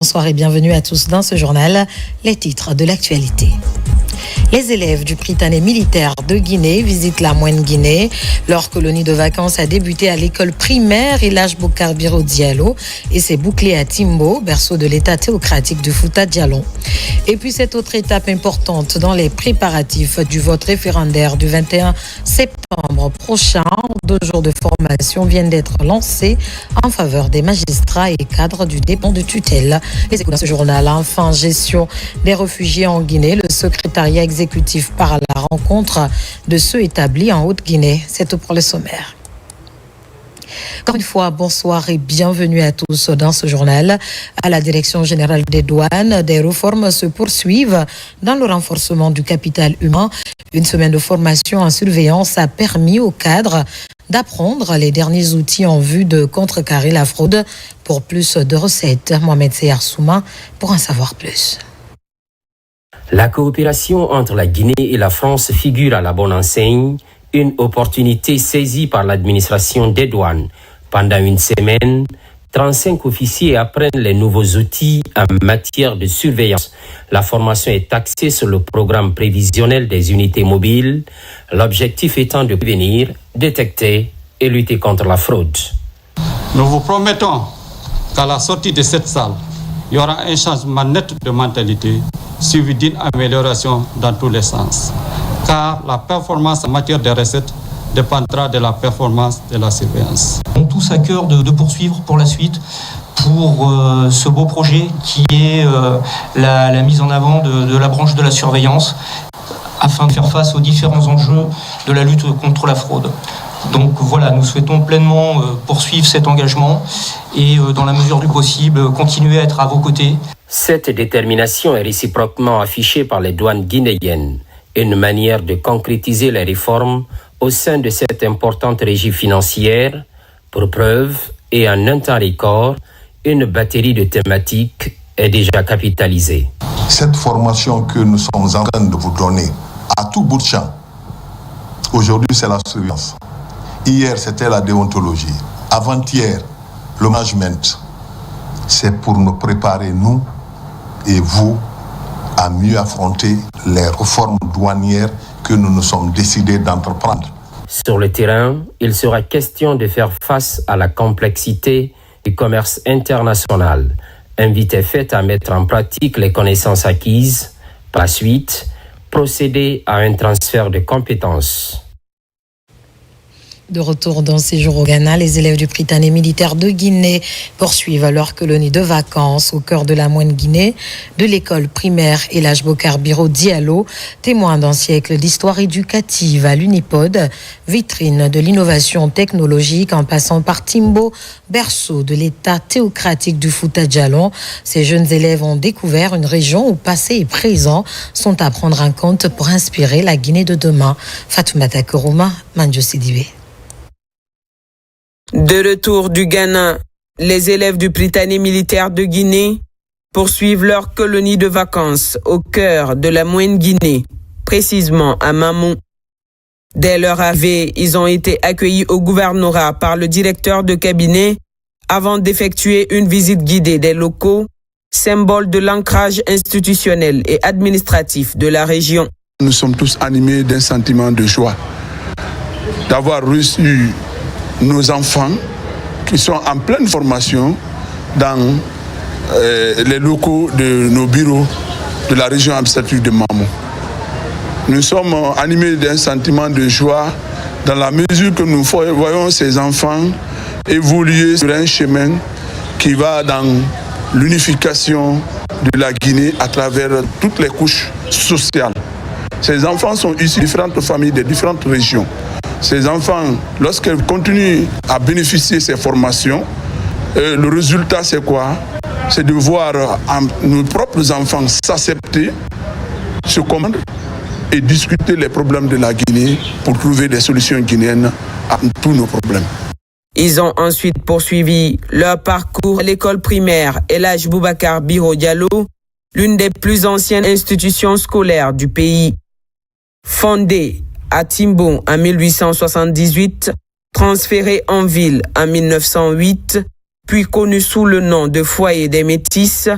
Bonsoir et bienvenue à tous dans ce journal, les titres de l'actualité. Les élèves du Prytanée militaire de Guinée visitent la Moyenne-Guinée. Leur colonie de vacances a débuté à l'école primaire Elhadj Boucar Biro Diallo et s'est bouclée à Timbo, berceau de l'État théocratique du Fouta Djallon. Et puis cette autre étape importante dans les préparatifs du vote référendaire du 21 septembre prochain. 2 jours de formation viennent d'être lancés en faveur des magistrats et cadres du dépôt de tutelle. Les échos dans ce journal. Enfin, gestion des réfugiés en Guinée. Le secrétariat exécutif part à la rencontre de ceux établis en Haute-Guinée. C'est tout pour le sommaire. Encore une fois, bonsoir et bienvenue à tous dans ce journal. À la Direction générale des douanes, des réformes se poursuivent dans le renforcement du capital humain. Une semaine de formation en surveillance a permis aux cadres d'apprendre les derniers outils en vue de contrecarrer la fraude pour plus de recettes. Mohamed Seyar Souma pour en savoir plus. La coopération entre la Guinée et la France figure à la bonne enseigne, une opportunité saisie par l'administration des douanes. Pendant une semaine, 35 officiers apprennent les nouveaux outils en matière de surveillance. La formation est axée sur le programme prévisionnel des unités mobiles, l'objectif étant de prévenir, détecter et lutter contre la fraude. Nous vous promettons qu'à la sortie de cette salle, il y aura un changement net de mentalité suivi d'une amélioration dans tous les sens. Car la performance en matière de recettes dépendra de la performance de la surveillance. On a tous à cœur de poursuivre pour la suite, pour ce beau projet qui est la mise en avant de la branche de la surveillance, afin de faire face aux différents enjeux de la lutte contre la fraude. Donc voilà, nous souhaitons pleinement poursuivre cet engagement et dans la mesure du possible, continuer à être à vos côtés. Cette détermination est réciproquement affichée par les douanes guinéennes, une manière de concrétiser les réformes au sein de cette importante régie financière. Pour preuve, et en un temps record, une batterie de thématiques est déjà capitalisée. Cette formation que nous sommes en train de vous donner à tout bout de champ, aujourd'hui c'est la surveillance. Hier c'était la déontologie. Avant-hier, le management. C'est pour nous préparer, nous et vous, à mieux affronter les réformes douanières que nous nous sommes décidés d'entreprendre. Sur le terrain, il sera question de faire face à la complexité du commerce international. Invite est faite à mettre en pratique les connaissances acquises. Par la suite, procéder à un transfert de compétences. De retour dans séjour au Ghana, les élèves du Prytanée militaire de Guinée poursuivent leur colonie de vacances au cœur de la Moyenne-Guinée, de l'école primaire Elhadj Boucar Biro Diallo, témoin d'un siècle d'histoire éducative à l'Unipod, vitrine de l'innovation technologique en passant par Timbo, berceau de l'État théocratique du Fouta Djallon. Ces jeunes élèves ont découvert une région où passé et présent sont à prendre en compte pour inspirer la Guinée de demain. Fatoumata Koroma, Mandio Sidibé. De retour du Ghana, les élèves du Prytanée militaire de Guinée poursuivent leur colonie de vacances au cœur de la Moyenne-Guinée, précisément à Mamou. Dès leur arrivée, ils ont été accueillis au gouvernorat par le directeur de cabinet avant d'effectuer une visite guidée des locaux, symbole de l'ancrage institutionnel et administratif de la région. Nous sommes tous animés d'un sentiment de joie d'avoir reçu nos enfants qui sont en pleine formation dans les locaux de nos bureaux de la région administrative de Mamou. Nous sommes animés d'un sentiment de joie dans la mesure que nous voyons ces enfants évoluer sur un chemin qui va dans l'unification de la Guinée à travers toutes les couches sociales. Ces enfants sont issus de différentes familles, de différentes régions. Ces enfants, lorsqu'ils continuent à bénéficier de ces formations, le résultat c'est quoi? C'est de voir nos propres enfants s'accepter, se comprendre et discuter les problèmes de la Guinée pour trouver des solutions guinéennes à tous nos problèmes. Ils ont ensuite poursuivi leur parcours à l'école primaire Elhadj Boucar Biro Diallo, l'une des plus anciennes institutions scolaires du pays. Fondée à Timbo en 1878, transférée en ville en 1908, puis connue sous le nom de Foyer des Métis,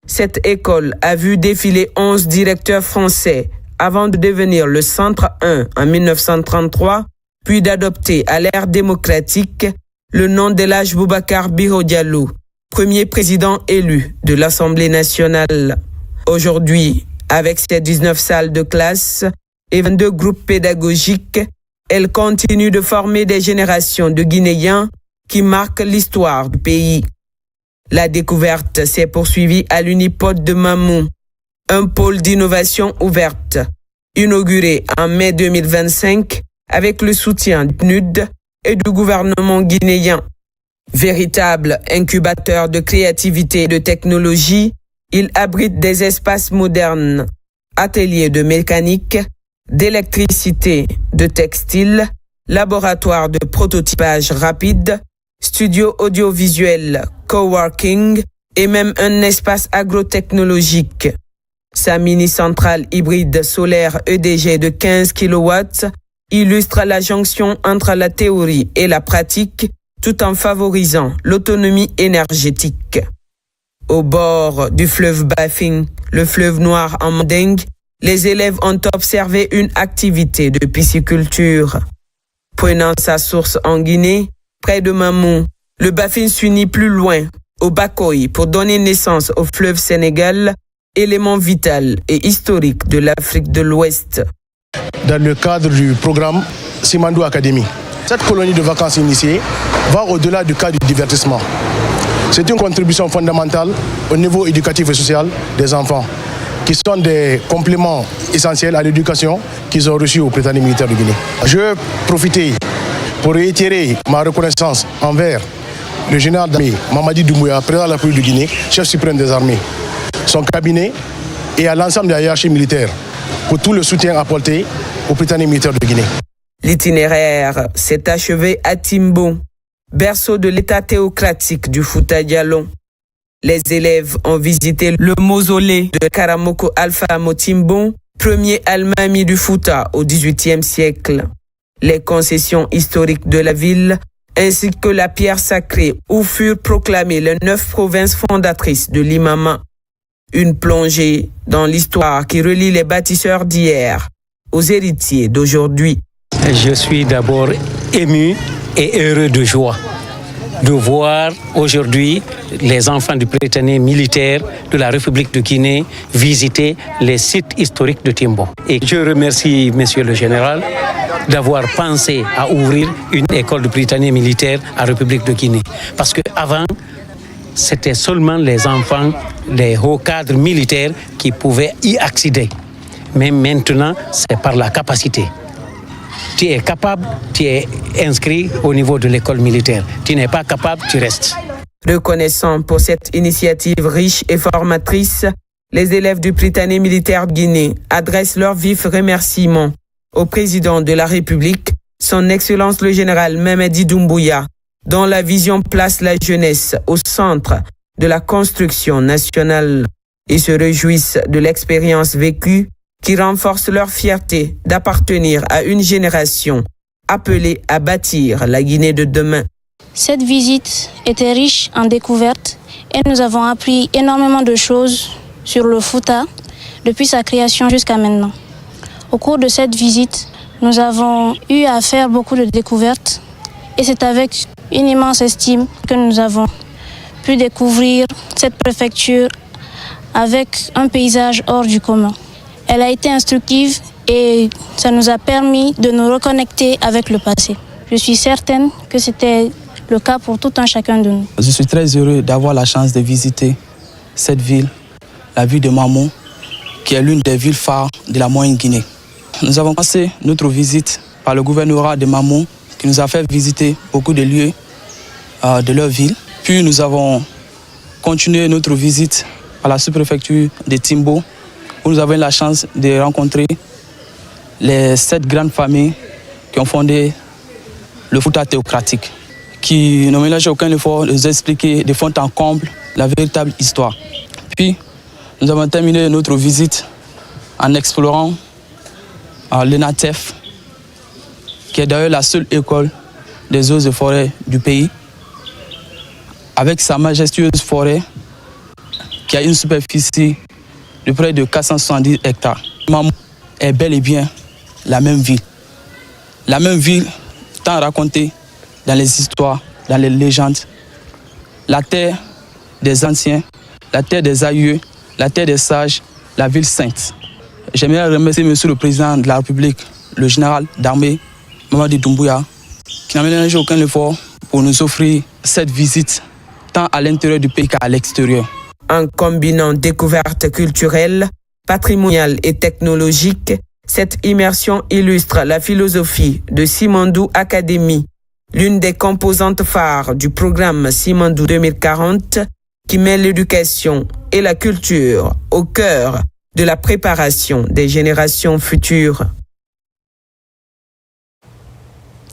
Cette école a vu défiler 11 directeurs français avant de devenir le Centre 1 en 1933, puis d'adopter à l'ère démocratique le nom d'Elhadji Boubacar Biro Diallo, premier président élu de l'Assemblée nationale. Aujourd'hui, avec ses 19 salles de classe et 22 groupes pédagogiques, elle continue de former des générations de Guinéens qui marquent l'histoire du pays. La découverte s'est poursuivie à l'Unipod de Mamou, un pôle d'innovation ouverte, inauguré en mai 2025 avec le soutien du PNUD et du gouvernement guinéen. Véritable incubateur de créativité et de technologie, il abrite des espaces modernes, ateliers de mécanique, d'électricité, de textile, laboratoire de prototypage rapide, studio audiovisuel, coworking et même un espace agrotechnologique. Sa mini-centrale hybride solaire EDG de 15 kW illustre la jonction entre la théorie et la pratique tout en favorisant l'autonomie énergétique. Au bord du fleuve Bafing, le fleuve noir en Mandingue, les élèves ont observé une activité de pisciculture. Prenant sa source en Guinée, près de Mamou, le Bafing s'unit plus loin, au Bakoy, pour donner naissance au fleuve Sénégal, élément vital et historique de l'Afrique de l'Ouest. Dans le cadre du programme Simandou Academy, cette colonie de vacances initiées va au-delà du cadre du divertissement. C'est une contribution fondamentale au niveau éducatif et social des enfants, qui sont des compléments essentiels à l'éducation qu'ils ont reçue au Prytanée militaire de Guinée. Je veux profiter pour réitérer ma reconnaissance envers le général d'armée Mamadi Doumbouya, président de la République de Guinée, chef suprême des armées, son cabinet et à l'ensemble de la hiérarchie militaire pour tout le soutien apporté au Prytanée militaire de Guinée. L'itinéraire s'est achevé à Timbo, berceau de l'état théocratique du Fouta Djallon. Les élèves ont visité le mausolée de Karamoko Alpha Motimbo, premier almami du Fouta au XVIIIe siècle. Les concessions historiques de la ville, ainsi que la pierre sacrée où furent proclamées les 9 provinces fondatrices de l'Imama. Une plongée dans l'histoire qui relie les bâtisseurs d'hier aux héritiers d'aujourd'hui. Je suis d'abord ému et heureux de joie de voir aujourd'hui les enfants du Prytanée militaire de la République de Guinée visiter les sites historiques de Timbo. Et je remercie Monsieur le Général d'avoir pensé à ouvrir une école de Prytanée militaire à la République de Guinée. Parce qu'avant, c'était seulement les enfants, les hauts cadres militaires qui pouvaient y accéder. Mais maintenant, c'est par la capacité. Tu es capable, tu es inscrit au niveau de l'école militaire. Tu n'es pas capable, tu restes. Reconnaissant pour cette initiative riche et formatrice, les élèves du Prytanée militaire de Guinée adressent leurs vifs remerciements au président de la République, son Excellence le général Mamadi Doumbouya, dont la vision place la jeunesse au centre de la construction nationale, et se réjouissent de l'expérience vécue qui renforce leur fierté d'appartenir à une génération appelée à bâtir la Guinée de demain. Cette visite était riche en découvertes et nous avons appris énormément de choses sur le Fouta depuis sa création jusqu'à maintenant. Au cours de cette visite, nous avons eu à faire beaucoup de découvertes et c'est avec une immense estime que nous avons pu découvrir cette préfecture avec un paysage hors du commun. Elle a été instructive et ça nous a permis de nous reconnecter avec le passé. Je suis certaine que c'était le cas pour tout un chacun de nous. Je suis très heureux d'avoir la chance de visiter cette ville, la ville de Mamou, qui est l'une des villes phares de la Moyenne Guinée. Nous avons commencé notre visite par le gouvernorat de Mamou, qui nous a fait visiter beaucoup de lieux de leur ville. Puis nous avons continué notre visite par la sous-préfecture de Timbo, où nous avons eu la chance de rencontrer les 7 grandes familles qui ont fondé le Fouta théocratique, qui ne ménagent aucun effort de nous expliquer de fond en comble la véritable histoire. Puis, nous avons terminé notre visite en explorant l'ENATEF, qui est d'ailleurs la seule école des eaux et forêts du pays, avec sa majestueuse forêt qui a une superficie de près de 470 hectares. Mamou est bel et bien la même ville. La même ville tant racontée dans les histoires, dans les légendes. La terre des anciens, la terre des aïeux, la terre des sages, la ville sainte. J'aimerais remercier Monsieur le Président de la République, le général d'armée, Mamadi Doumbouya, qui n'a ménagé aucun effort pour nous offrir cette visite, tant à l'intérieur du pays qu'à l'extérieur. En combinant découvertes culturelles, patrimoniales et technologiques, cette immersion illustre la philosophie de Simandou Academy, l'une des composantes phares du programme Simandou 2040, qui met l'éducation et la culture au cœur de la préparation des générations futures.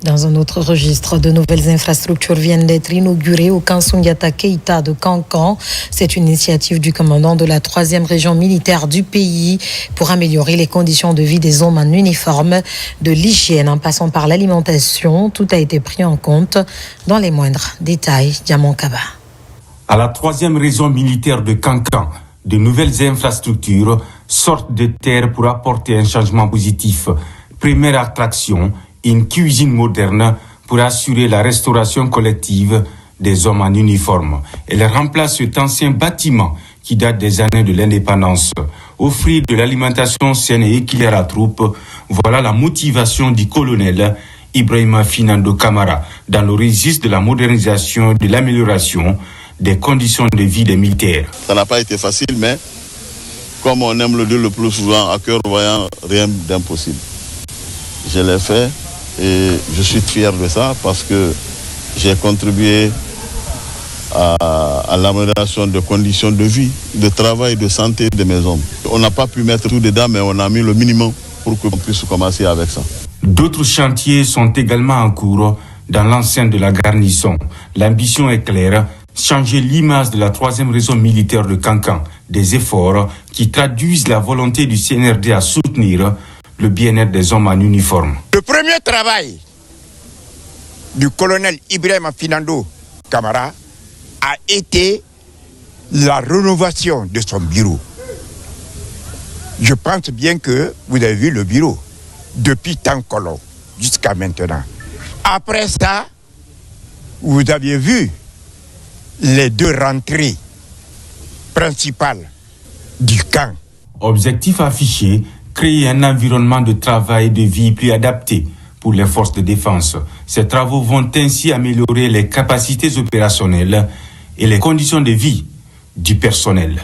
Dans un autre registre, de nouvelles infrastructures viennent d'être inaugurées au camp Soundiata Keïta de Kankan. C'est une initiative du commandant de la 3e région militaire du pays pour améliorer les conditions de vie des hommes en uniforme, de l'hygiène en passant par l'alimentation. Tout a été pris en compte dans les moindres détails. Diamant Kaba. À la 3e région militaire de Kankan, de nouvelles infrastructures sortent de terre pour apporter un changement positif. Première attraction, une cuisine moderne pour assurer la restauration collective des hommes en uniforme. Elle remplace cet ancien bâtiment qui date des années de l'indépendance. Offrir de l'alimentation saine et équilibrée à la troupe, voilà la motivation du colonel Ibrahima Finando Kamara dans le registre de la modernisation et de l'amélioration des conditions de vie des militaires. Ça n'a pas été facile, mais comme on aime le dire le plus souvent, à cœur voyant, rien d'impossible. Je l'ai fait. Et je suis fier de ça parce que j'ai contribué à l'amélioration des conditions de vie, de travail, de santé de mes hommes. On n'a pas pu mettre tout dedans, mais on a mis le minimum pour qu'on puisse commencer avec ça. D'autres chantiers sont également en cours dans l'enceinte de la garnison. L'ambition est claire, changer l'image de la 3e région militaire de Kankan. Des efforts qui traduisent la volonté du CNRD à soutenir le bien-être des hommes en uniforme. Le premier travail du colonel Ibrahima Finando Kamara a été la rénovation de son bureau. Je pense bien que vous avez vu le bureau depuis Tankolo jusqu'à maintenant. Après ça, vous aviez vu les 2 rentrées principales du camp. Objectif affiché, créer un environnement de travail et de vie plus adapté pour les forces de défense. Ces travaux vont ainsi améliorer les capacités opérationnelles et les conditions de vie du personnel.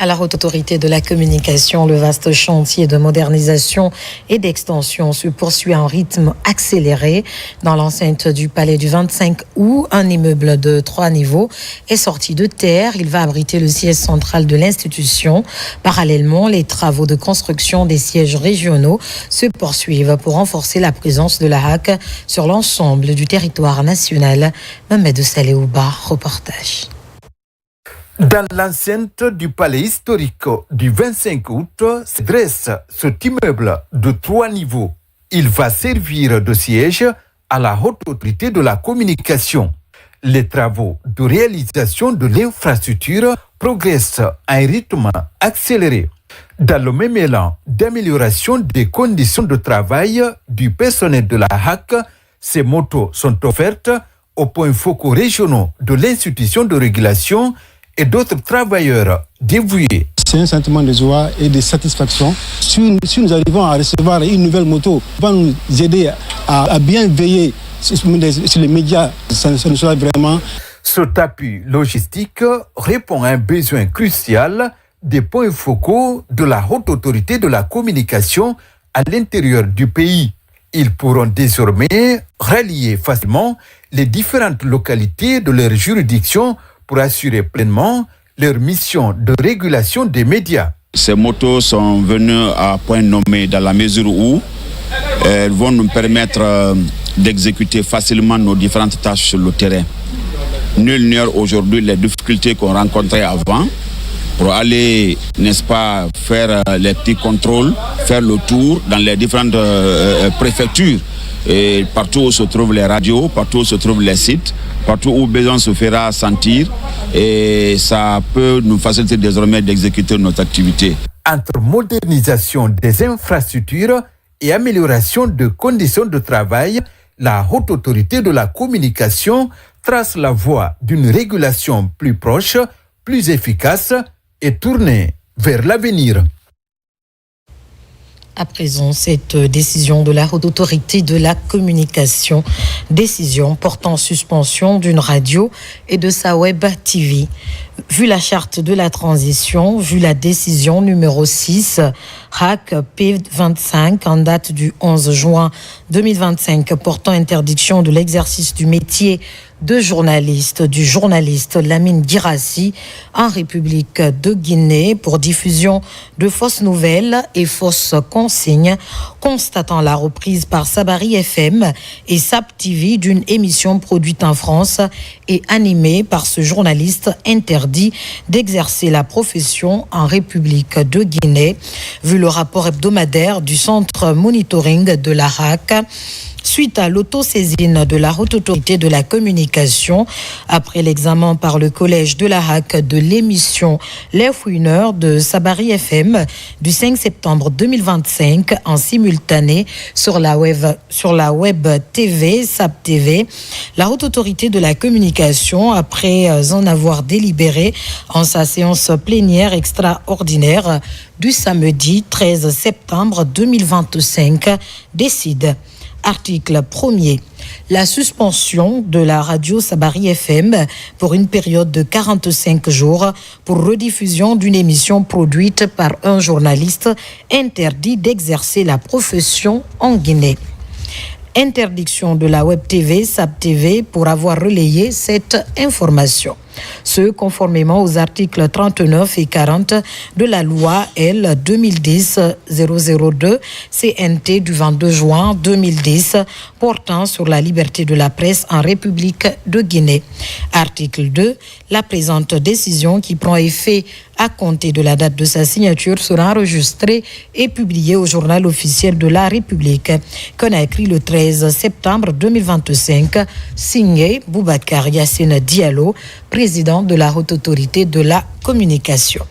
À la Haute Autorité de la Communication, le vaste chantier de modernisation et d'extension se poursuit en rythme accéléré. Dans l'enceinte du palais du 25 août, un immeuble de 3 niveaux est sorti de terre. Il va abriter le siège central de l'institution. Parallèlement, les travaux de construction des sièges régionaux se poursuivent pour renforcer la présence de la HAC sur l'ensemble du territoire national. Mohamed Saléouba, reportage. Dans l'enceinte du palais historique du 25 août se dresse cet immeuble de 3 niveaux. Il va servir de siège à la Haute Autorité de la Communication. Les travaux de réalisation de l'infrastructure progressent à un rythme accéléré. Dans le même élan d'amélioration des conditions de travail du personnel de la HAC, ces motos sont offertes aux points focaux régionaux de l'institution de régulation et d'autres travailleurs dévoués. C'est un sentiment de joie et de satisfaction. Si nous arrivons à recevoir une nouvelle moto, va nous aider à bien veiller sur les médias. Ça nous sera vraiment. Cet appui logistique répond à un besoin crucial des points focaux de la Haute Autorité de la Communication à l'intérieur du pays. Ils pourront désormais rallier facilement les différentes localités de leur juridiction pour assurer pleinement leur mission de régulation des médias. Ces motos sont venues à point nommé dans la mesure où elles vont nous permettre d'exécuter facilement nos différentes tâches sur le terrain. Nul n'ignore aujourd'hui les difficultés qu'on rencontrait avant pour aller, n'est-ce pas, faire les petits contrôles, faire le tour dans les différentes préfectures. Et partout où se trouvent les radios, partout où se trouvent les sites, partout où besoin se fera sentir, et ça peut nous faciliter désormais d'exécuter notre activité. Entre modernisation des infrastructures et amélioration de conditions de travail, la Haute Autorité de la Communication trace la voie d'une régulation plus proche, plus efficace et tournée vers l'avenir. À présent, cette décision de la Haute Autorité de la Communication, décision portant suspension d'une radio et de sa web TV. Vu la charte de la transition, vu la décision numéro 6, RAC P25 en date du 11 juin 2025 portant interdiction de l'exercice du métier du journaliste Lamine Guirassy en République de Guinée pour diffusion de fausses nouvelles et fausses consignes, constatant la reprise par Sabari FM et SAP TV d'une émission produite en France et animée par ce journaliste interdit d'exercer la profession en République de Guinée. Vu le rapport hebdomadaire du centre monitoring de la RAC, suite à l'autosaisine de la Haute Autorité de la Communication, après l'examen par le collège de la RAC de l'émission Les Fouineurs de Sabari FM du 5 septembre 2025 en simultané sur la web TV, SAP TV, la Haute Autorité de la Communication, après en avoir délibéré en sa séance plénière extraordinaire du samedi 13 septembre 2025, décide. Article 1er. La suspension de la radio Sabari FM pour une période de 45 jours pour rediffusion d'une émission produite par un journaliste interdit d'exercer la profession en Guinée. Interdiction de la web TV, SAP TV, pour avoir relayé cette information. Ce conformément aux articles 39 et 40 de la loi L 2010-002 CNT du 22 juin 2010 portant sur la liberté de la presse en République de Guinée. Article 2. La présente décision qui prend effet à compter de la date de sa signature sera enregistrée et publiée au journal officiel de la République, qu'on a écrit le 13 septembre 2025, signé Boubacar Yassine Diallo, président de la Haute Autorité de la Communication.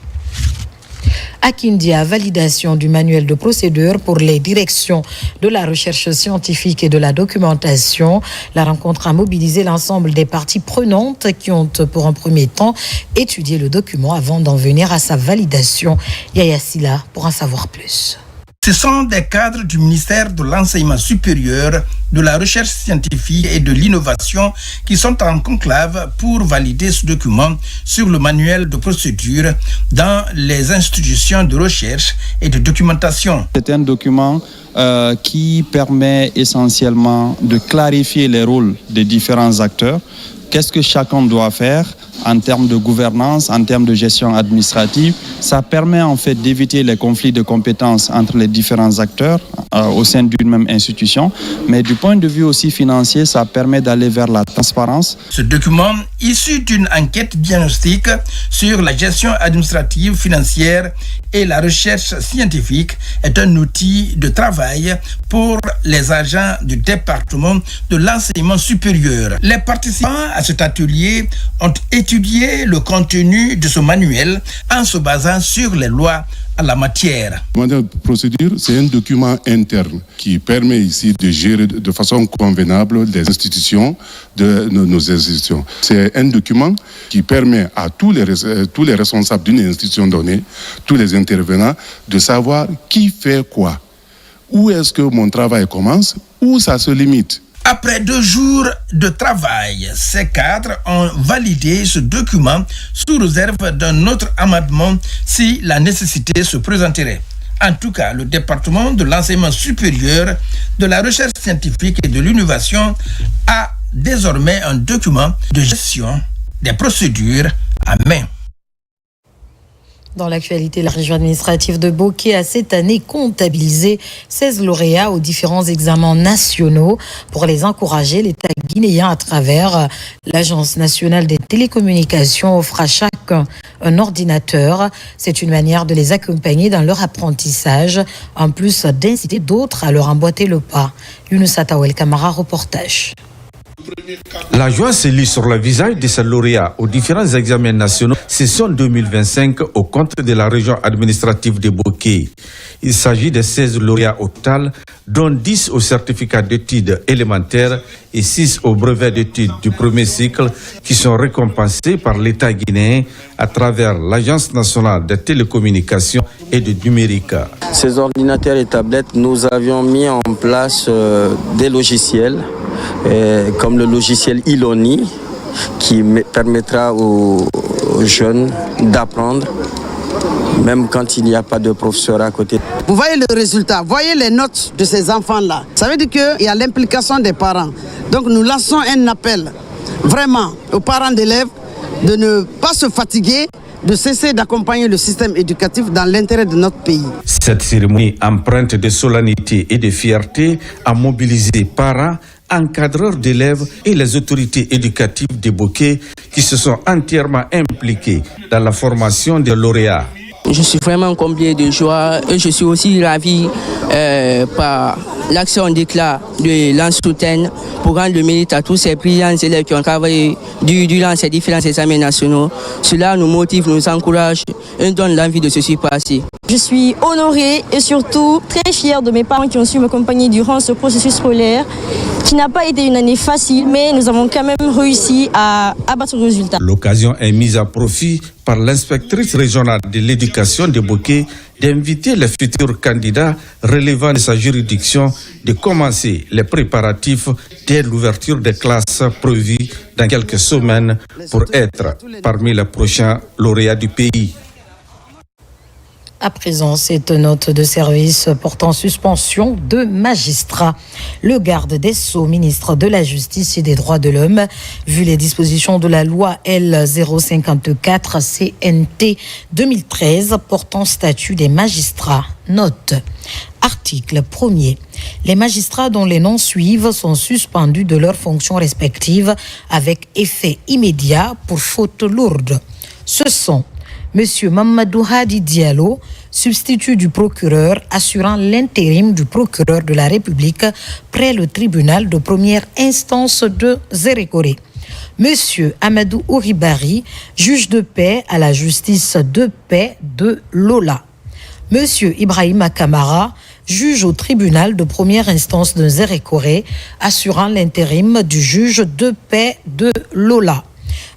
À Kindia, validation du manuel de procédure pour les directions de la recherche scientifique et de la documentation. La rencontre a mobilisé l'ensemble des parties prenantes qui ont, pour un premier temps, étudié le document avant d'en venir à sa validation. Yaya Silla pour en savoir plus. Ce sont des cadres du ministère de l'Enseignement supérieur, de la recherche scientifique et de l'innovation qui sont en conclave pour valider ce document sur le manuel de procédure dans les institutions de recherche et de documentation. C'est un document qui permet essentiellement de clarifier les rôles des différents acteurs. Qu'est-ce que chacun doit faire en termes de gouvernance, en termes de gestion administrative? Ça permet en fait d'éviter les conflits de compétences entre les différents acteurs au sein d'une même institution. Mais du point de vue aussi financier, ça permet d'aller vers la transparence. Ce document, issu d'une enquête diagnostique sur la gestion administrative, financière et la recherche scientifique, est un outil de travail pour les agents du département de l'enseignement supérieur. Les participants à cet atelier ont étudié le contenu de ce manuel en se basant sur les lois à la matière. Le manuel de procédure, c'est un document interne qui permet ici de gérer de façon convenable les institutions de nos institutions. C'est un document qui permet à tous les responsables d'une institution donnée, tous les intervenants, de savoir qui fait quoi. Où est-ce que mon travail commence, où ça se limite. Après 2 jours de travail, ces cadres ont validé ce document sous réserve d'un autre amendement si la nécessité se présenterait. En tout cas, le département de l'enseignement supérieur, de la recherche scientifique et de l'innovation a désormais un document de gestion des procédures à main. Dans l'actualité, la région administrative de Bokeh a cette année comptabilisé 16 lauréats aux différents examens nationaux. Pour les encourager, l'État guinéens à travers l'Agence nationale des télécommunications offre à chacun un ordinateur. C'est une manière de les accompagner dans leur apprentissage, en plus d'inciter d'autres à leur emboîter le pas. Younous Atawel Kamara, reportage. La joie se lit sur le visage de ces lauréats aux différents examens nationaux session 2025 au compte de la région administrative de Boké. Il s'agit de 16 lauréats au total, dont 10 au certificat d'études élémentaires et 6 au brevet d'études du premier cycle qui sont récompensés par l'État guinéen à travers l'Agence nationale des télécommunications et du numérique. Ces ordinateurs et tablettes, nous avions mis en place des logiciels comme le logiciel Iloni qui permettra aux jeunes d'apprendre même quand il n'y a pas de professeur à côté. Vous voyez le résultat, voyez les notes de ces enfants-là. Ça veut dire qu'il y a l'implication des parents. Donc nous lançons un appel vraiment aux parents d'élèves de ne pas se fatiguer, de cesser d'accompagner le système éducatif dans l'intérêt de notre pays. Cette cérémonie empreinte de solennité et de fierté a mobilisé parents, encadreurs d'élèves et les autorités éducatives de Boké qui se sont entièrement impliqués dans la formation des lauréats. Je suis vraiment comblé de joie et je suis aussi ravi par l'action d'éclat de l'Ansouten pour rendre le mérite à tous ces brillants élèves qui ont travaillé durant ces différents examens nationaux. Cela nous motive, nous encourage et nous donne l'envie de se surpasser. Je suis honorée et surtout très fière de mes parents qui ont su m'accompagner durant ce processus scolaire qui n'a pas été une année facile, mais nous avons quand même réussi à abattre le résultat. L'occasion est mise à profit par l'inspectrice régionale de l'éducation de Boké d'inviter les futurs candidats relevant de sa juridiction de commencer les préparatifs dès l'ouverture des classes prévues dans quelques semaines pour être parmi les prochains lauréats du pays. À présent, cette note de service portant suspension de magistrats. Le garde des Sceaux, ministre de la Justice et des Droits de l'Homme, vu les dispositions de la loi L054 CNT 2013 portant statut des magistrats. Note. Article 1er. Les magistrats dont les noms suivent sont suspendus de leurs fonctions respectives avec effet immédiat pour faute lourde. Ce sont Monsieur Mamadou Hadi Diallo, substitut du procureur assurant l'intérim du procureur de la République près le tribunal de première instance de Zérékoré. Monsieur Amadou Ouribari, juge de paix à la justice de paix de Lola. Monsieur Ibrahima Kamara, juge au tribunal de première instance de Zérékoré, assurant l'intérim du juge de paix de Lola.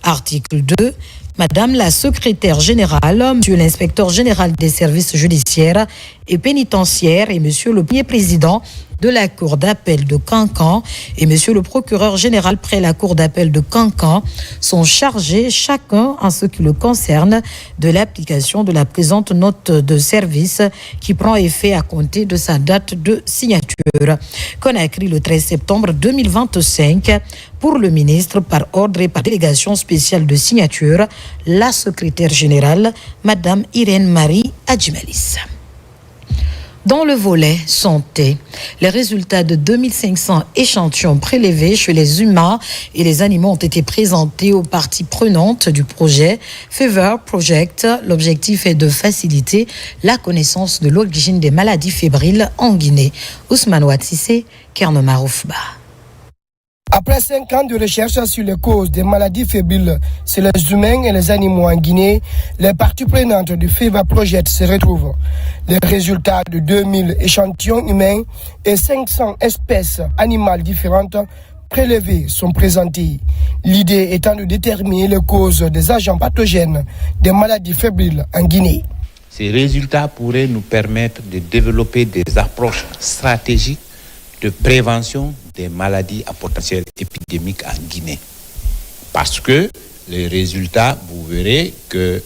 Article 2. Madame la secrétaire générale, Monsieur l'inspecteur général des services judiciaires et pénitentiaires et Monsieur le premier président de la Cour d'appel de Cancan et Monsieur le procureur général près la Cour d'appel de Cancan sont chargés chacun en ce qui le concerne de l'application de la présente note de service qui prend effet à compter de sa date de signature. Conakry le 13 septembre 2025 pour le ministre par ordre et par délégation spéciale de signature, la secrétaire générale, Madame Irène Marie Adjimalis. Dans le volet santé, les résultats de 2500 échantillons prélevés chez les humains et les animaux ont été présentés aux parties prenantes du projet Fever Project. L'objectif est de faciliter la connaissance de l'origine des maladies fébriles en Guinée. Ousmane Ouattissé, Kerno Maroufba. Après 5 ans de recherche sur les causes des maladies fébriles chez les humains et les animaux en Guinée, les parties prenantes du Fever Project se retrouvent. Les résultats de 2000 échantillons humains et 500 espèces animales différentes prélevées sont présentés. L'idée étant de déterminer les causes des agents pathogènes des maladies fébriles en Guinée. Ces résultats pourraient nous permettre de développer des approches stratégiques de prévention des maladies à potentiel épidémique en Guinée. Parce que les résultats, vous verrez que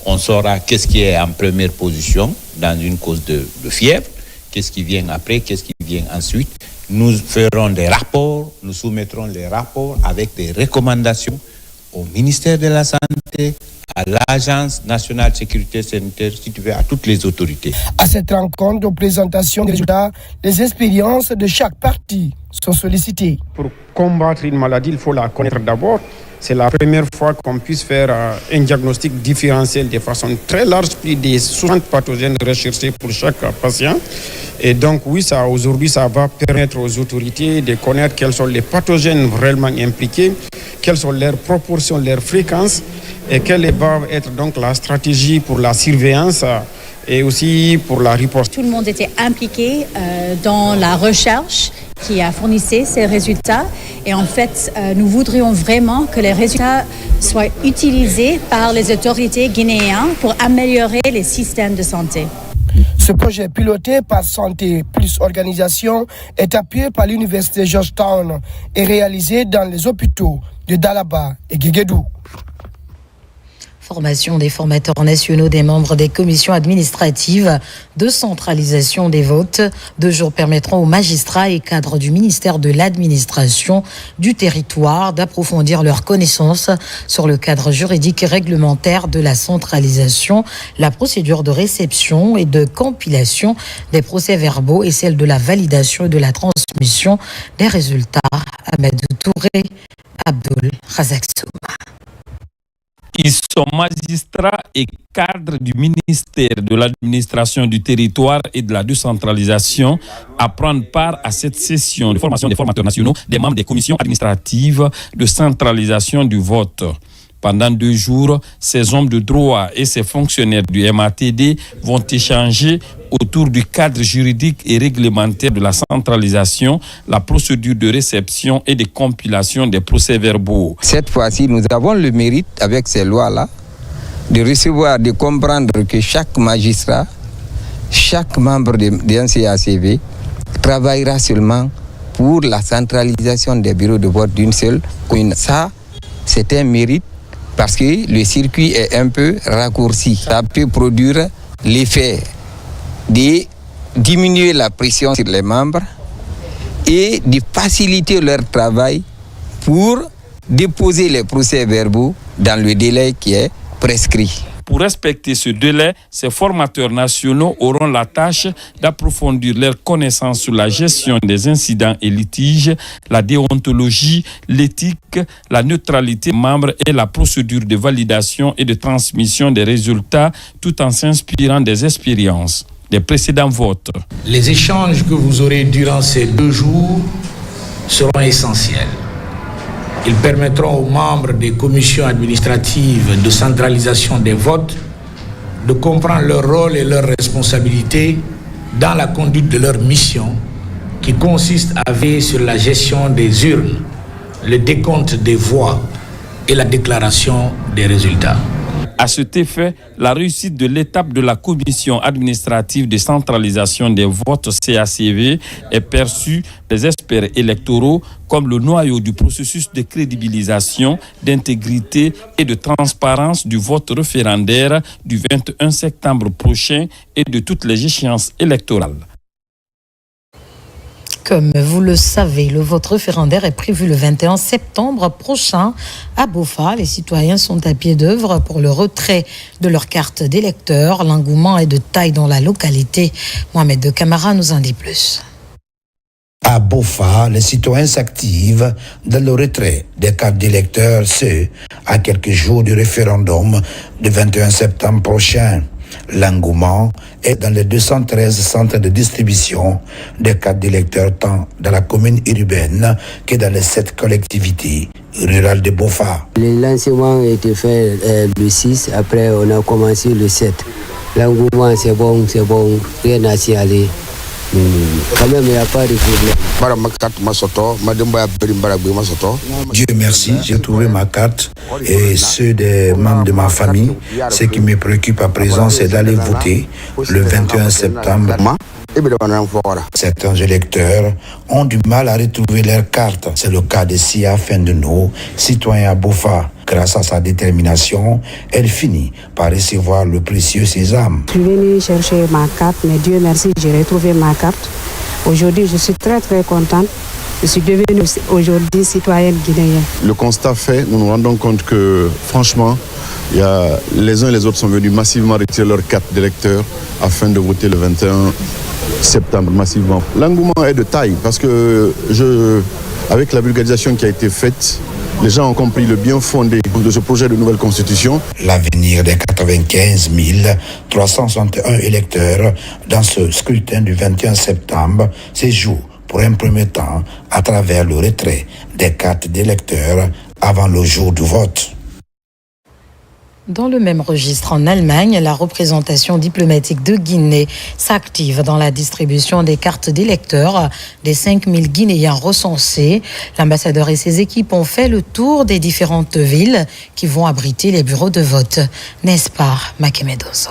on saura qu'est-ce qui est en première position dans une cause de fièvre, qu'est-ce qui vient après, qu'est-ce qui vient ensuite. Nous ferons des rapports, nous soumettrons les rapports avec des recommandations au ministère de la Santé, à à l'Agence nationale de sécurité sanitaire, si tu veux, à toutes les autorités. À cette rencontre, aux présentations des résultats, les expériences de chaque partie sont sollicitées. Pour combattre une maladie, il faut la connaître d'abord. C'est la première fois qu'on puisse faire un diagnostic différentiel de façon très large, plus de 60 pathogènes recherchés pour chaque patient. Et donc oui, aujourd'hui, ça va permettre aux autorités de connaître quels sont les pathogènes réellement impliqués, quelles sont leurs proportions, leurs fréquences, et quelle va être donc la stratégie pour la surveillance et aussi pour la riposte. Tout le monde était impliqué dans la recherche qui a fourni ces résultats. Et en fait, nous voudrions vraiment que les résultats soient utilisés par les autorités guinéennes pour améliorer les systèmes de santé. Ce projet piloté par Santé Plus Organisation est appuyé par l'Université Georgetown et réalisé dans les hôpitaux de Dalaba et Guéguédou. Formation des formateurs nationaux des membres des commissions administratives de centralisation des votes. 2 jours permettront aux magistrats et cadres du ministère de l'administration du territoire d'approfondir leurs connaissances sur le cadre juridique et réglementaire de la centralisation, la procédure de réception et de compilation des procès-verbaux et celle de la validation et de la transmission des résultats. Amadou Touré, Abdoul Razak Souma. Ils sont magistrats et cadres du ministère de l'administration du territoire et de la décentralisation à prendre part à cette session de formation des formateurs nationaux des membres des commissions administratives de centralisation du vote. Pendant 2 jours, ces hommes de droit et ces fonctionnaires du MATD vont échanger autour du cadre juridique et réglementaire de la centralisation, la procédure de réception et de compilation des procès-verbaux. Cette fois-ci, nous avons le mérite, avec ces lois-là, de recevoir, de comprendre que chaque magistrat, chaque membre d'un CACV travaillera seulement pour la centralisation des bureaux de vote d'une seule commune. Ça, c'est un mérite parce que le circuit est un peu raccourci. Ça peut produire l'effet de diminuer la pression sur les membres et de faciliter leur travail pour déposer les procès-verbaux dans le délai qui est prescrit. Pour respecter ce délai, ces formateurs nationaux auront la tâche d'approfondir leurs connaissances sur la gestion des incidents et litiges, la déontologie, l'éthique, la neutralité des membres et la procédure de validation et de transmission des résultats, tout en s'inspirant des expériences des précédents votes. Les échanges que vous aurez durant ces 2 jours seront essentiels. Ils permettront aux membres des commissions administratives de centralisation des votes de comprendre leur rôle et leurs responsabilités dans la conduite de leur mission qui consiste à veiller sur la gestion des urnes, le décompte des voix et la déclaration des résultats. À cet effet, la réussite de l'étape de la commission administrative de centralisation des votes CACV est perçue des experts électoraux comme le noyau du processus de crédibilisation, d'intégrité et de transparence du vote référendaire du 21 septembre prochain et de toutes les échéances électorales. Comme vous le savez, le vote référendaire est prévu le 21 septembre prochain à Bofa. Les citoyens sont à pied d'œuvre pour le retrait de leur carte d'électeur. L'engouement est de taille dans la localité. Mohamed de Camara nous en dit plus. À Bofa, les citoyens s'activent dans le retrait des cartes d'électeurs, à quelques jours du référendum du 21 septembre prochain. L'engouement est dans les 213 centres de distribution des cartes d'électeurs tant dans la commune urbaine que dans les 7 collectivités rurales de Bofa. Le lancement a été fait le 6, après on a commencé le 7. L'engouement c'est bon, rien à s'y aller. Quand même, il n'y a pas de problème. Dieu merci, j'ai trouvé ma carte et ceux des membres de ma famille. Ce qui me préoccupe à présent, c'est d'aller voter le 21 septembre. Certains électeurs ont du mal à retrouver leur carte. C'est le cas de Sia Fendeno, citoyen à Bofa. Grâce à sa détermination, elle finit par recevoir le précieux sésame. Je suis venue chercher ma carte, mais Dieu merci, j'ai retrouvé ma carte. Aujourd'hui, je suis très très contente Je suis devenue aujourd'hui citoyenne guinéenne. Le constat fait, nous nous rendons compte que franchement, les uns et les autres sont venus massivement retirer leur carte d'électeur afin de voter le 21 septembre massivement. L'engouement est de taille parce que avec la vulgarisation qui a été faite, les gens ont compris le bien fondé de ce projet de nouvelle constitution. L'avenir des 95 361 électeurs dans ce scrutin du 21 septembre se joue pour un premier temps à travers le retrait des cartes d'électeurs avant le jour du vote. Dans le même registre, en Allemagne, la représentation diplomatique de Guinée s'active dans la distribution des cartes d'électeurs des 5000 Guinéens recensés. L'ambassadeur et ses équipes ont fait le tour des différentes villes qui vont abriter les bureaux de vote. N'est-ce pas, Makemedoso?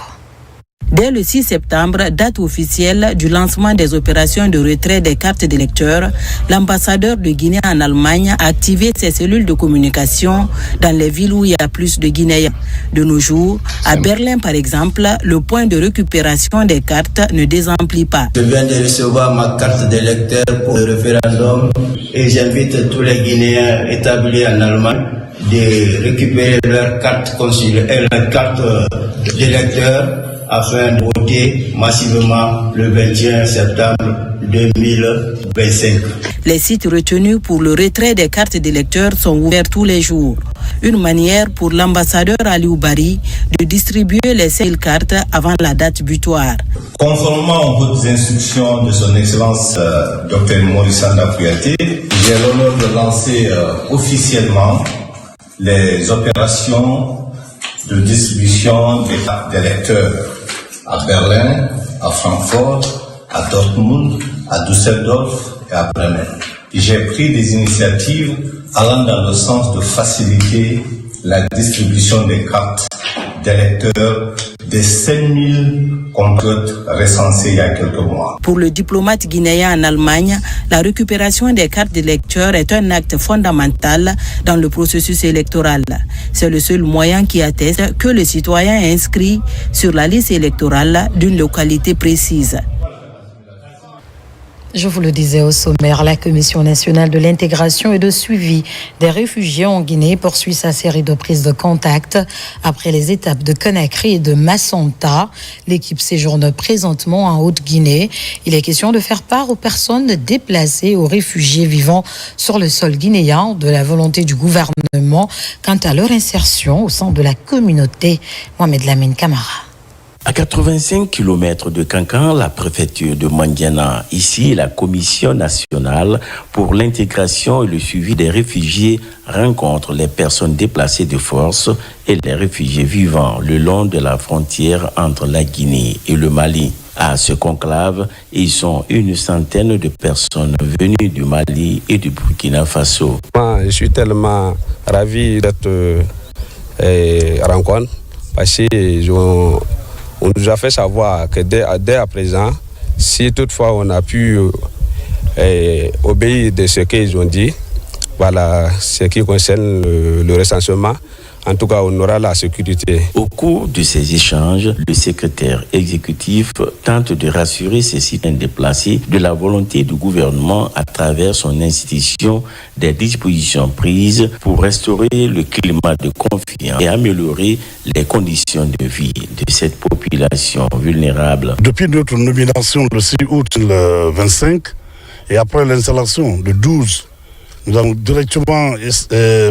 Dès le 6 septembre, date officielle du lancement des opérations de retrait des cartes d'électeurs, l'ambassadeur de Guinée en Allemagne a activé ses cellules de communication dans les villes où il y a plus de Guinéens. De nos jours, à Berlin par exemple, le point de récupération des cartes ne désemplit pas. Je viens de recevoir ma carte d'électeur pour le référendum et j'invite tous les Guinéens établis en Allemagne de récupérer leur carte consulaire et leur carte d'électeur afin de voter massivement le 21 septembre 2025. Les sites retenus pour le retrait des cartes d'électeurs sont ouverts tous les jours. Une manière pour l'ambassadeur Aliou Bari de distribuer les 5000 cartes avant la date butoir. Conformément aux instructions de son Excellence Dr Maurice Sanda Kouyaté, j'ai l'honneur de lancer officiellement les opérations de distribution des cartes d'électeurs à Berlin, à Francfort, à Dortmund, à Düsseldorf et à Bremen. J'ai pris des initiatives allant dans le sens de faciliter la distribution des cartes d'électeurs des 5000 compatriotes recensés il y a quelques mois. Pour le diplomate guinéen en Allemagne, la récupération des cartes d'électeurs est un acte fondamental dans le processus électoral. C'est le seul moyen qui atteste que le citoyen est inscrit sur la liste électorale d'une localité précise. Je vous le disais au sommaire, la Commission nationale de l'intégration et de suivi des réfugiés en Guinée poursuit sa série de prises de contact après les étapes de Conakry et de Massanta. L'équipe séjourne présentement en Haute-Guinée. Il est question de faire part aux personnes déplacées, aux réfugiés vivant sur le sol guinéen, de la volonté du gouvernement quant à leur insertion au sein de la communauté. Mohamed Lamine Camara. À 85 km de Kankan, la préfecture de Mandiana, ici la Commission nationale pour l'intégration et le suivi des réfugiés rencontre les personnes déplacées de force et les réfugiés vivant le long de la frontière entre la Guinée et le Mali. À ce conclave, ils sont une centaine de personnes venues du Mali et du Burkina Faso. Je suis tellement ravi d'être rencontre parce que on nous a fait savoir que dès à présent, si toutefois on a pu obéir de ce qu'ils ont dit, voilà ce qui concerne le recensement, en tout cas on aura la sécurité. Au cours de ces échanges, le secrétaire exécutif tente de rassurer ces citoyens déplacés de la volonté du gouvernement à travers son institution des dispositions prises pour restaurer le climat de confiance et améliorer les conditions de vie de cette population vulnérable. Depuis notre nomination le 6 août 25 et après l'installation de 12, nous avons directement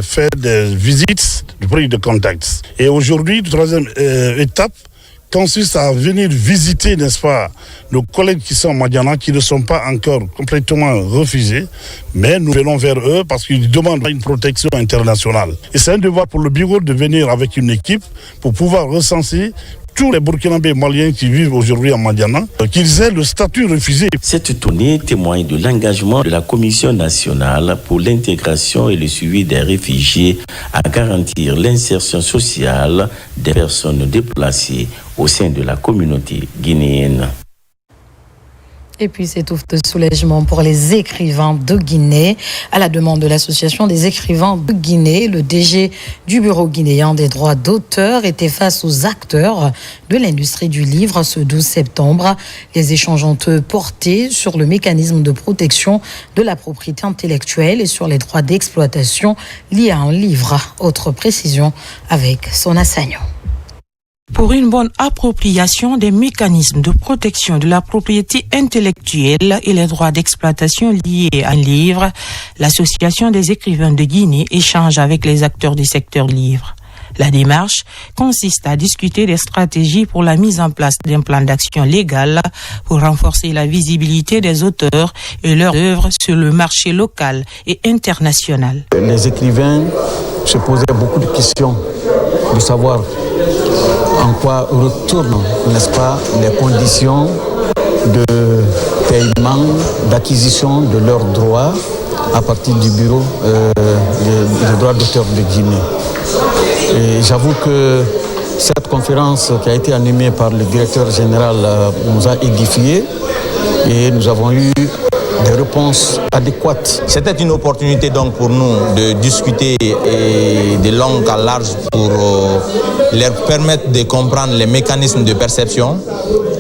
fait des visites de prise de contact. Et aujourd'hui, la troisième étape consiste à venir visiter, n'est-ce pas, nos collègues qui sont en Madiana, qui ne sont pas encore complètement refusés, mais nous venons vers eux parce qu'ils demandent une protection internationale. Et c'est un devoir pour le bureau de venir avec une équipe pour pouvoir recenser tous les Burkinabés maliens qui vivent aujourd'hui en Madiana, qu'ils aient le statut refusé. Cette tournée témoigne de l'engagement de la Commission nationale pour l'intégration et le suivi des réfugiés à garantir l'insertion sociale des personnes déplacées au sein de la communauté guinéenne. Et puis cette ouf de soulagement pour les écrivains de Guinée. À la demande de l'Association des écrivains de Guinée, le DG du Bureau guinéen des droits d'auteur était face aux acteurs de l'industrie du livre ce 12 septembre. Les échanges ont porté sur le mécanisme de protection de la propriété intellectuelle et sur les droits d'exploitation liés à un livre. Autre précision avec Sona Sagnon. Pour une bonne appropriation des mécanismes de protection de la propriété intellectuelle et les droits d'exploitation liés à un livre, l'Association des écrivains de Guinée échange avec les acteurs du secteur livre. La démarche consiste à discuter des stratégies pour la mise en place d'un plan d'action légal pour renforcer la visibilité des auteurs et leurs œuvres sur le marché local et international. Les écrivains se posaient beaucoup de questions de savoir en quoi retournent, n'est-ce pas, les conditions de paiement, d'acquisition de leurs droits à partir du bureau des droits d'auteur de Guinée. Et j'avoue que cette conférence qui a été animée par le directeur général nous a édifiés et nous avons eu des réponses adéquates. C'était une opportunité donc pour nous de discuter de long en large pour leur permettre de comprendre les mécanismes de perception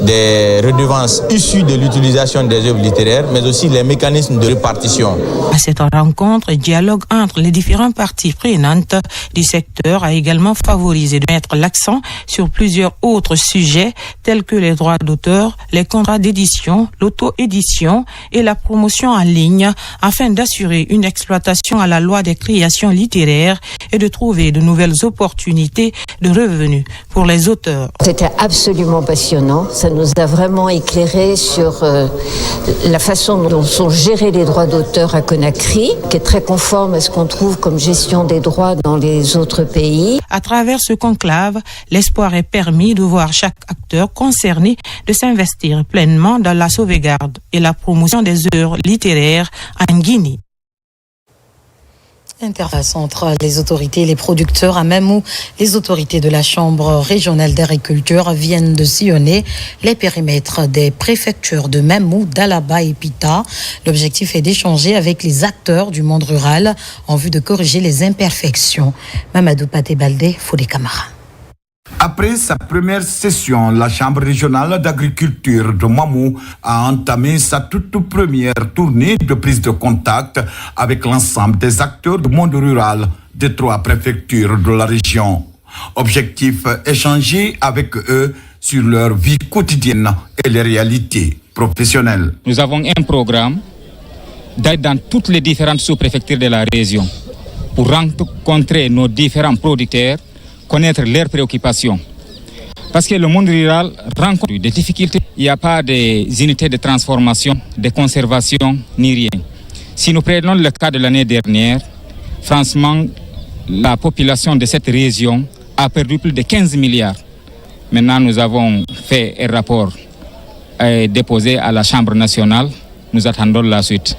des redevances issues de l'utilisation des œuvres littéraires, mais aussi les mécanismes de répartition. À cette rencontre, le dialogue entre les différentes parties prenantes du secteur a également favorisé de mettre l'accent sur plusieurs autres sujets tels que les droits d'auteur, les contrats d'édition, l'auto-édition et la promotion en ligne afin d'assurer une exploitation à la loi des créations littéraires et de trouver de nouvelles opportunités de revenus pour les auteurs. C'était absolument passionnant. Ça nous a vraiment éclairé sur la façon dont sont gérés les droits d'auteur à Conakry, qui est très conforme à ce qu'on trouve comme gestion des droits dans les autres pays. À travers ce conclave, l'espoir est permis de voir chaque acteur concerné de s'investir pleinement dans la sauvegarde et la promotion des œuvres littéraires en Guinée. Interface entre les autorités et les producteurs. À Mamou, les autorités de la Chambre régionale d'agriculture viennent de sillonner les périmètres des préfectures de Mamou, d'Alaba et Pita. L'objectif est d'échanger avec les acteurs du monde rural en vue de corriger les imperfections. Mamadou Paté-Baldé, Fodé Camara. Après sa première session, la Chambre régionale d'agriculture de Mamou a entamé sa toute première tournée de prise de contact avec l'ensemble des acteurs du monde rural des 3 préfectures de la région. Objectif, échanger avec eux sur leur vie quotidienne et les réalités professionnelles. Nous avons un programme d'aller dans toutes les différentes sous-préfectures de la région pour rencontrer nos différents producteurs, connaître leurs préoccupations. Parce que le monde rural rencontre des difficultés. Il n'y a pas des unités de transformation, de conservation, ni rien. Si nous prenons le cas de l'année dernière, franchement, la population de cette région a perdu plus de 15 milliards. Maintenant, nous avons fait un rapport déposé à la Chambre nationale. Nous attendons la suite.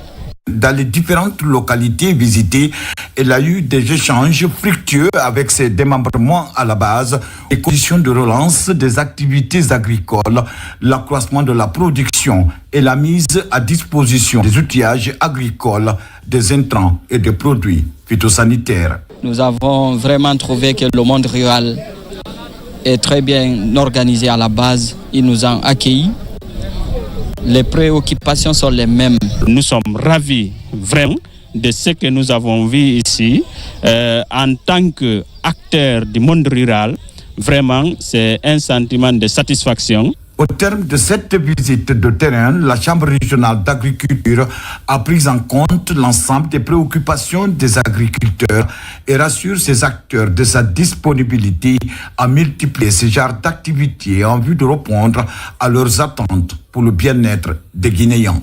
Dans les différentes localités visitées, elle a eu des échanges fructueux avec ses démembrements à la base, les conditions de relance des activités agricoles, l'accroissement de la production et la mise à disposition des outillages agricoles, des intrants et des produits phytosanitaires. Nous avons vraiment trouvé que le monde rural est très bien organisé à la base. Ils nous ont accueillis. Les préoccupations sont les mêmes. Nous sommes ravis vraiment de ce que nous avons vu ici. En tant qu'acteurs du monde rural, vraiment, c'est un sentiment de satisfaction. Au terme de cette visite de terrain, la Chambre régionale d'agriculture a pris en compte l'ensemble des préoccupations des agriculteurs et rassure ses acteurs de sa disponibilité à multiplier ce genre d'activités en vue de répondre à leurs attentes pour le bien-être des Guinéens.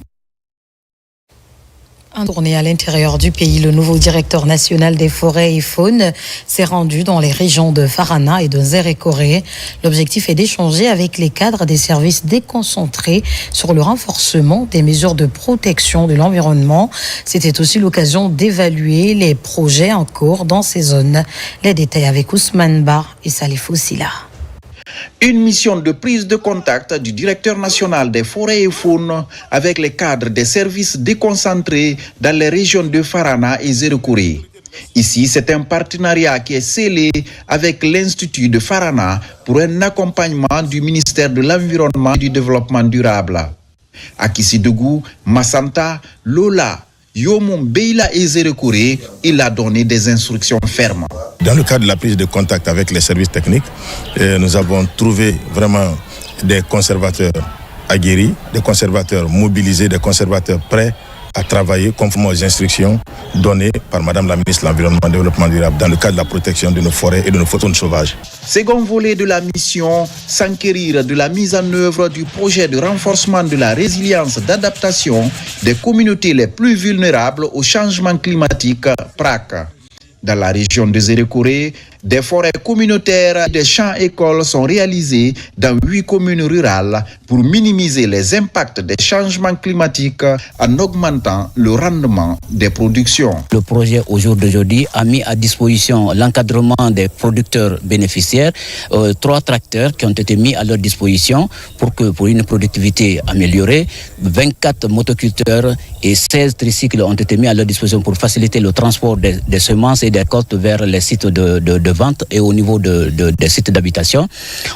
En tournée à l'intérieur du pays, le nouveau directeur national des forêts et faune s'est rendu dans les régions de Farana et de Zérékoré. L'objectif est d'échanger avec les cadres des services déconcentrés sur le renforcement des mesures de protection de l'environnement. C'était aussi l'occasion d'évaluer les projets en cours dans ces zones. Les détails avec Ousmane Bar et Salifou Silla. Une mission de prise de contact du directeur national des forêts et faunes avec les cadres des services déconcentrés dans les régions de Farana et Zérekouré. Ici, c'est un partenariat qui est scellé avec l'Institut de Farana pour un accompagnement du ministère de l'Environnement et du Développement durable. À Kissidougou, Massanta, Lola, Yomon, Beila et Zérekouré, il a donné des instructions fermes. Dans le cadre de la prise de contact avec les services techniques, nous avons trouvé vraiment des conservateurs aguerris, des conservateurs mobilisés, des conservateurs prêts à travailler conformément aux instructions données par Madame la ministre de l'Environnement et du Développement durable dans le cadre de la protection de nos forêts et de nos zones sauvages. Second volet de la mission, s'enquérir de la mise en œuvre du projet de renforcement de la résilience d'adaptation des communautés les plus vulnérables au changement climatique, PRAC. Dans la région de Zérekouré, des forêts communautaires et des champs-écoles sont réalisés dans 8 communes rurales pour minimiser les impacts des changements climatiques en augmentant le rendement des productions. Le projet au jour d'aujourd'hui a mis à disposition l'encadrement des producteurs bénéficiaires, 3 tracteurs qui ont été mis à leur disposition pour une productivité améliorée, 24 motoculteurs et 16 tricycles ont été mis à leur disposition pour faciliter le transport des semences et des récoltes vers les sites de vente et au niveau des sites d'habitation.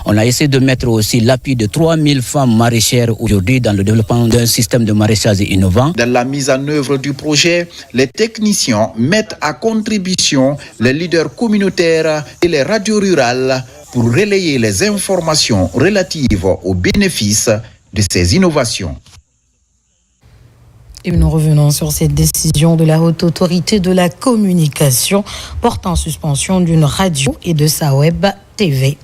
On a essayé de mettre aussi l'appui de 3000 femmes maraîchères aujourd'hui dans le développement d'un système de maraîchage innovant. Dans la mise en œuvre du projet, les techniciens mettent à contribution les leaders communautaires et les radios rurales pour relayer les informations relatives aux bénéfices de ces innovations. Et nous revenons sur cette décision de la Haute Autorité de la Communication portant suspension d'une radio et de sa web TV.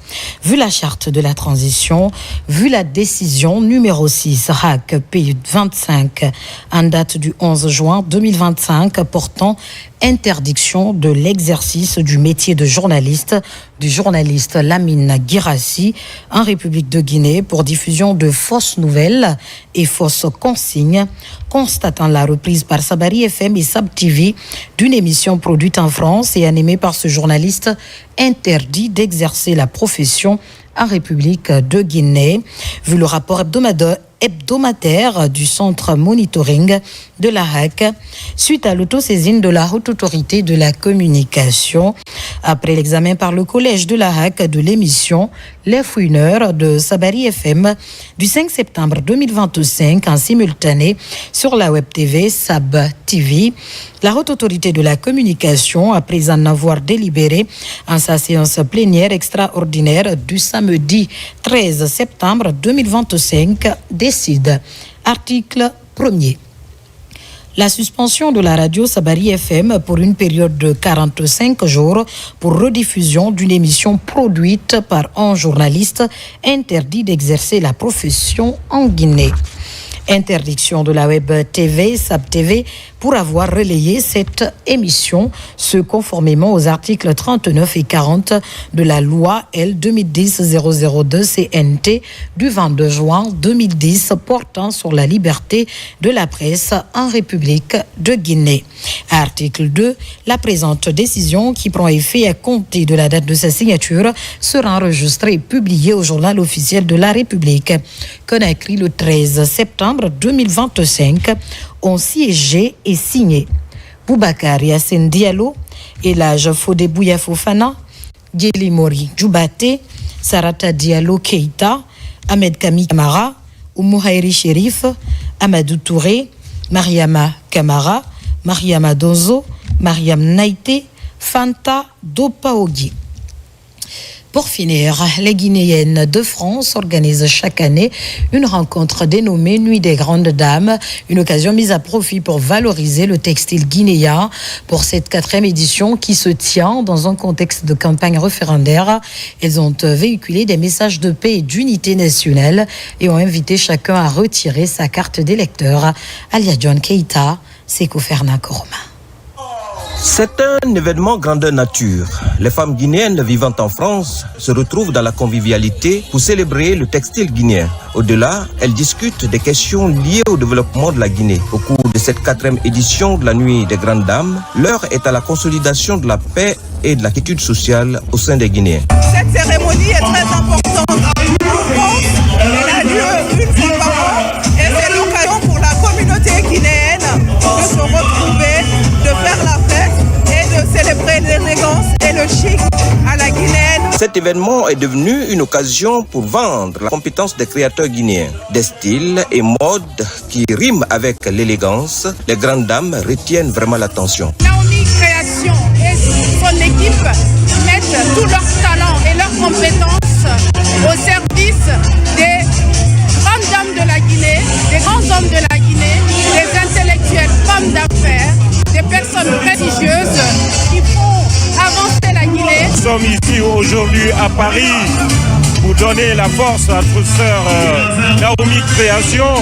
Vu la charte de la transition, vu la décision numéro 6 RAC P25 en date du 11 juin 2025 portant interdiction de l'exercice du métier de journaliste du journaliste Lamine Guirassi en République de Guinée pour diffusion de fausses nouvelles et fausses consignes, constatant la reprise par Sabari FM et Sab TV d'une émission produite en France et animée par ce journaliste interdit d'exercer la profession en République de Guinée. Vu le rapport hebdomadaire du centre monitoring de la HAC suite à l'autosaisine de la Haute Autorité de la Communication. Après l'examen par le collège de la HAC de l'émission Les Fouineurs de Sabari FM du 5 septembre 2025 en simultané sur la web TV Sab TV, la Haute Autorité de la Communication, après en avoir délibéré en sa séance plénière extraordinaire du samedi 13 septembre 2025, décide. Article 1er. La suspension de la radio Sabari FM pour une période de 45 jours pour rediffusion d'une émission produite par un journaliste interdit d'exercer la profession en Guinée. Interdiction de la web TV, Sab TV, pour avoir relayé cette émission, ce conformément aux articles 39 et 40 de la loi L 2010-002 CNT du 22 juin 2010 portant sur la liberté de la presse en République de Guinée. Article 2. La présente décision, qui prend effet à compter de la date de sa signature, sera enregistrée et publiée au journal officiel de la République. Conakry le 13 septembre 2025, ont siégé et signé Boubacar Yassine Diallo, Elhadj Fodé Bouya Fofana, Guéli Mori Djoubate, Sarata Diallo Keita, Ahmed Kami Kamara, Oumou Haïri Chérif, Amadou Touré, Mariama Kamara, Mariama Donzo, Mariam Naïté, Fanta Dopaogi. Pour finir, les Guinéennes de France organisent chaque année une rencontre dénommée Nuit des Grandes Dames, une occasion mise à profit pour valoriser le textile guinéen. Pour cette 4e édition qui se tient dans un contexte de campagne référendaire, elles ont véhiculé des messages de paix et d'unité nationale et ont invité chacun à retirer sa carte d'électeur. Alia John Keita, Seko Ferna Koroma. C'est un événement grandeur nature. Les femmes guinéennes vivant en France se retrouvent dans la convivialité pour célébrer le textile guinéen. Au-delà, elles discutent des questions liées au développement de la Guinée. Au cours de cette 4e édition de la Nuit des Grandes Dames, l'heure est à la consolidation de la paix et de la quiétude sociale au sein des Guinéens. Cette cérémonie est très importante Cet événement est devenu une occasion pour vendre la compétence des créateurs guinéens. Des styles et modes qui riment avec l'élégance, les grandes dames retiennent vraiment l'attention. Naomi Création et son équipe mettent tout leur talent et leurs compétences au service des grandes dames de la Guinée, des grands hommes de la Guinée, des intellectuels, femmes d'affaires, des personnes prestigieuses qui font avancer la Guinée. Nous sommes ici aujourd'hui à Paris pour donner la force à notre sœur Naomi Création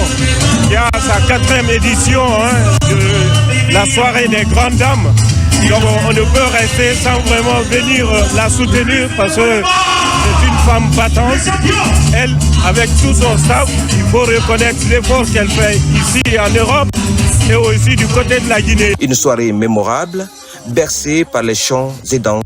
qui a sa 4e édition de la soirée des grandes dames. Donc on ne peut rester sans vraiment venir la soutenir parce que c'est une femme battante. Elle, avec tout son staff, il faut reconnaître l'effort qu'elle fait ici en Europe et aussi du côté de la Guinée. Une soirée mémorable, bercée par les chants et danses